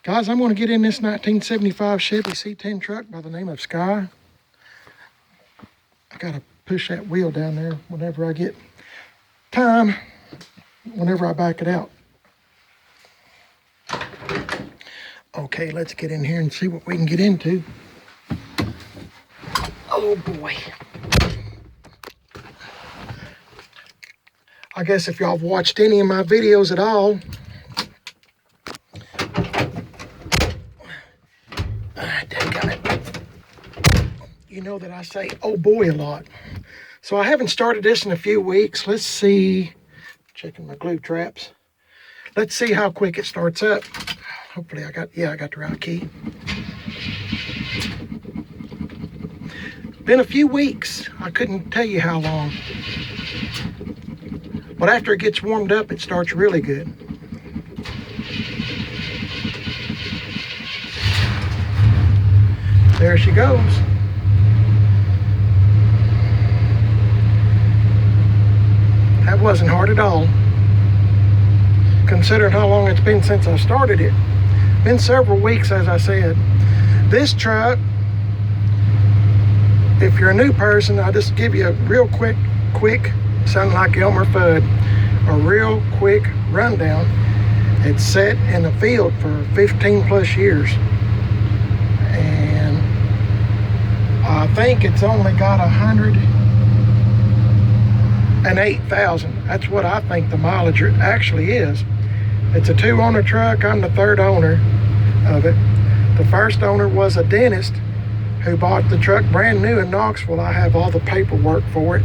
Guys, I'm going to get in this 1975 Chevy C10 truck by the name of Skye. I got to push that wheel down there whenever I get time, whenever I back it out. Okay, let's get in here and see what we can get into. Oh boy. I guess if y'all have watched any of my videos at all, you know that I say, oh boy, a lot. So I haven't started this in a few weeks. Let's see, checking my glue traps. Let's see how quick it starts up. Hopefully I got the right key. Been a few weeks. I couldn't tell you how long. But after it gets warmed up, it starts really good. There she goes. That wasn't hard at all, considering how long it's been since I started it. Been several weeks, as I said. This truck, if you're a new person, I'll just give you a real quick, sounding like Elmer Fudd, a real quick rundown. It's set in the field for 15 plus years. And I think it's only got 108,000. That's what I think the mileage actually is. It's a 2-owner truck. I'm the 3rd owner of it. The first owner was a dentist who bought the truck brand new in Knoxville. I have all the paperwork for it.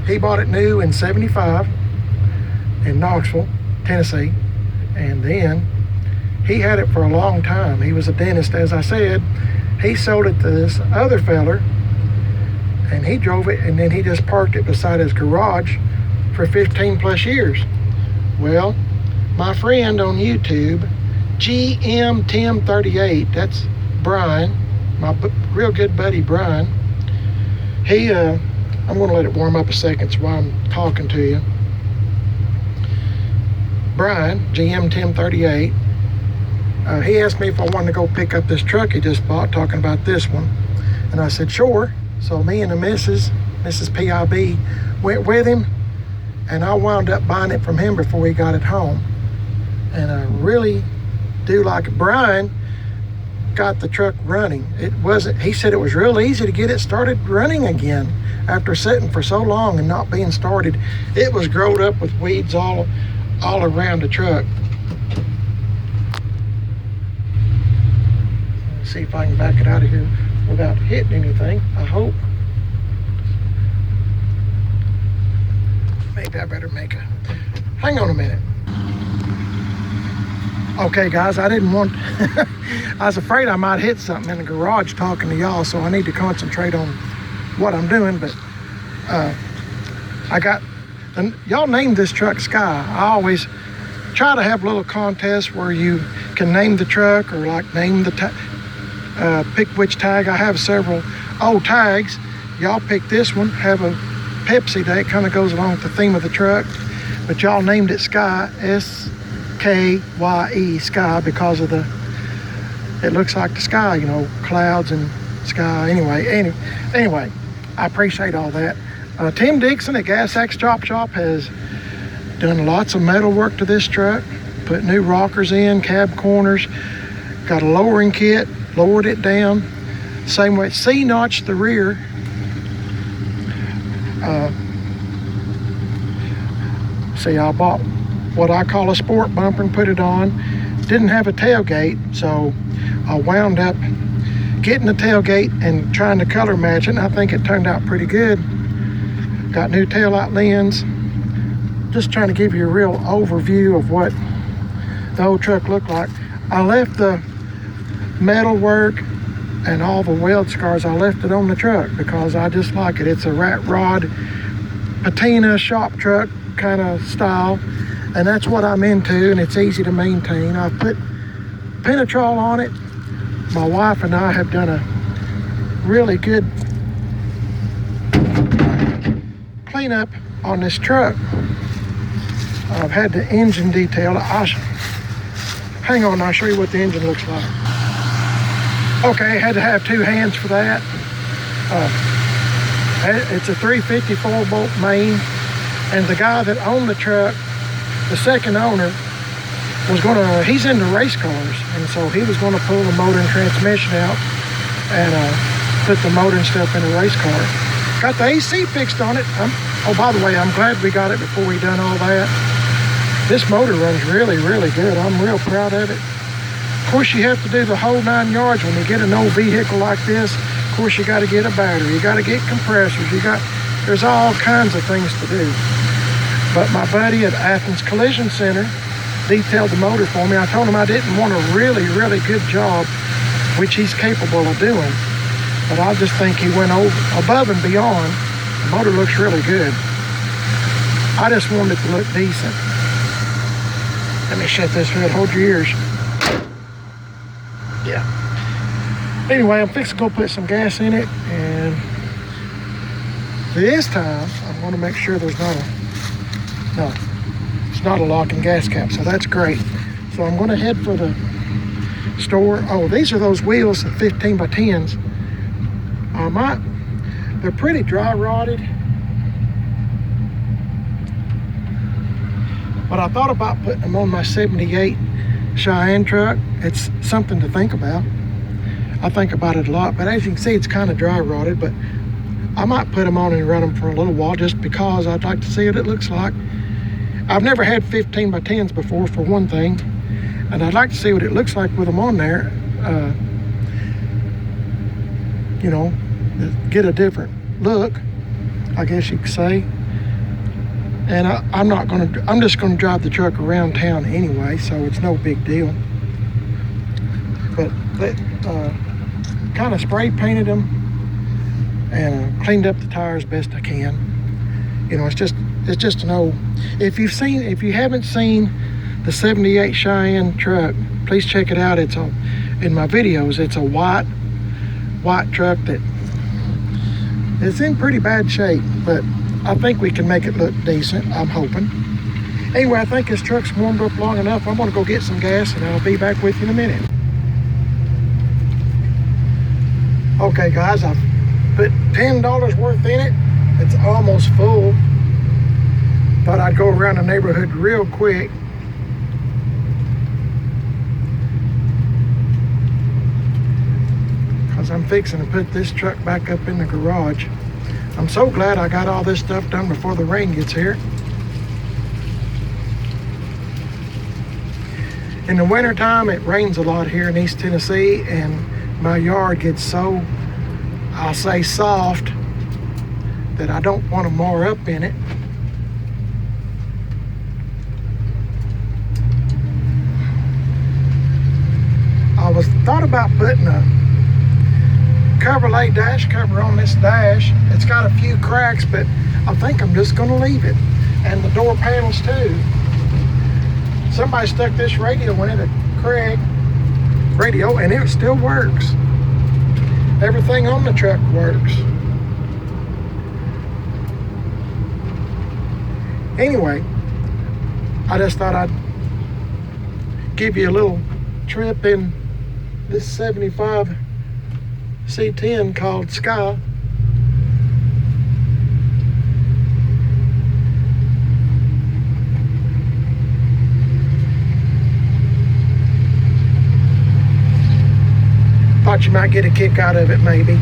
He bought it new in '75 in Knoxville, Tennessee. And then he had it for a long time. He was a dentist, as I said. He sold it to this other feller, and he drove it, and then he just parked it beside his garage for 15 plus years. Well, my friend on YouTube, GM1038, that's Brian, my real good buddy Brian. I'm going to let it warm up a second while I'm talking to you. Brian, GM1038, he asked me if I wanted to go pick up this truck he just bought, talking about this one. And I said, sure. So me and the Mrs. PIB, went with him, and I wound up buying it from him before he got it home. And I really do like it. Brian got the truck running. He said it was real easy to get it started running again after sitting for so long and not being started. It was growed up with weeds all around the truck. Let's see if I can back it out of here without hitting anything, I hope. Maybe I better hang on a minute. Okay guys, I didn't want, I was afraid I might hit something in the garage talking to y'all, so I need to concentrate on what I'm doing. But y'all named this truck Skye. I always try to have little contests where you can name the truck, or like name the pick which tag. I have several old tags. Y'all pick this one, have a Pepsi Day. It kind of goes along with the theme of the truck. But y'all named it Skye, S-K-Y-E, Skye, because of it looks like the sky, you know, clouds and sky. Anyway, I appreciate all that. Tim Dixon at Gas Axe Chop Shop has done lots of metal work to this truck, put new rockers in, cab corners, got a lowering kit, lowered it down. Same way, C-notched the rear. See, I bought what I call a sport bumper and put it on. Didn't have a tailgate, so I wound up getting the tailgate and trying to color match it, and I think it turned out pretty good. Got new taillight lens. Just trying to give you a real overview of what the old truck looked like. I left the metal work and all the weld scars, I left it on the truck because I just like it. It's a rat rod, patina, shop truck kind of style, and that's what I'm into, and it's easy to maintain. I've put Penetrol on it. My wife and I have done a really good cleanup on this truck. I've had the engine detailed. Hang on, I'll show you what the engine looks like. Okay, had to have 2 hands for that. It's a 350 4-bolt main, and the guy that owned the truck, the second owner, he's into race cars, and so he was gonna pull the motor and transmission out and put the motor and stuff in a race car. Got the AC fixed on it. Oh, by the way, I'm glad we got it before we done all that. This motor runs really, really good. I'm real proud of it. Of course, you have to do the whole 9 yards when you get an old vehicle like this. Of course, you got to get a battery. You got to get compressors. There's all kinds of things to do. But my buddy at Athens Collision Center detailed the motor for me. I told him I didn't want a really, really good job, which he's capable of doing. But I just think he went above and beyond. The motor looks really good. I just wanted it to look decent. Let me shut this hood. Hold your ears. Yeah. Anyway, I'm fixing to go put some gas in it, and this time I'm going to make sure there's it's not a locking gas cap, so that's great. So I'm going to head for the store. Oh, these are those wheels, the 15 by 10s. They're pretty dry rotted, but I thought about putting them on my 78 Cheyenne truck. It's something to think about. I think about it a lot, but as you can see, it's kind of dry rotted, but I might put them on and run them for a little while just because I'd like to see what it looks like. I've never had 15 by 10s before, for one thing, and I'd like to see what it looks like with them on there. You know, get a different look, I guess you could say. And I'm just gonna drive the truck around town anyway, so it's no big deal. But kind of spray painted them and cleaned up the tires best I can. You know, it's just an old. If you haven't seen the 78 Cheyenne truck, please check it out. It's in my videos. It's a white truck that is in pretty bad shape, but I think we can make it look decent, I'm hoping. Anyway, I think this truck's warmed up long enough. I'm gonna go get some gas and I'll be back with you in a minute. Okay guys, I've put $10 worth in it. It's almost full. Thought I'd go around the neighborhood real quick. Because I'm fixing to put this truck back up in the garage. I'm so glad I got all this stuff done before the rain gets here. In the wintertime, it rains a lot here in East Tennessee, and my yard gets so, I'll say, soft that I don't want to mower up in it. I thought about putting a Chevrolet dash cover on this dash. It's got a few cracks, but I think I'm just gonna leave it. And the door panels too. Somebody stuck this radio in it, a Craig radio, and it still works. Everything on the truck works. Anyway, I just thought I'd give you a little trip in this 75 C10 called Skye. Thought you might get a kick out of it, maybe.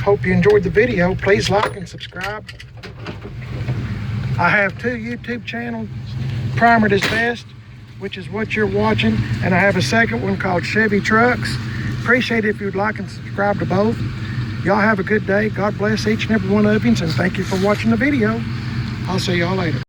Hope you enjoyed the video. Please like and subscribe. I have 2 YouTube channels. Primered is Best, which is what you're watching, and I have a second one called Chevy Trucks. Appreciate it if you'd like and subscribe to both. Y'all have a good day. God bless each and every one of you, and thank you for watching the video. I'll see y'all later.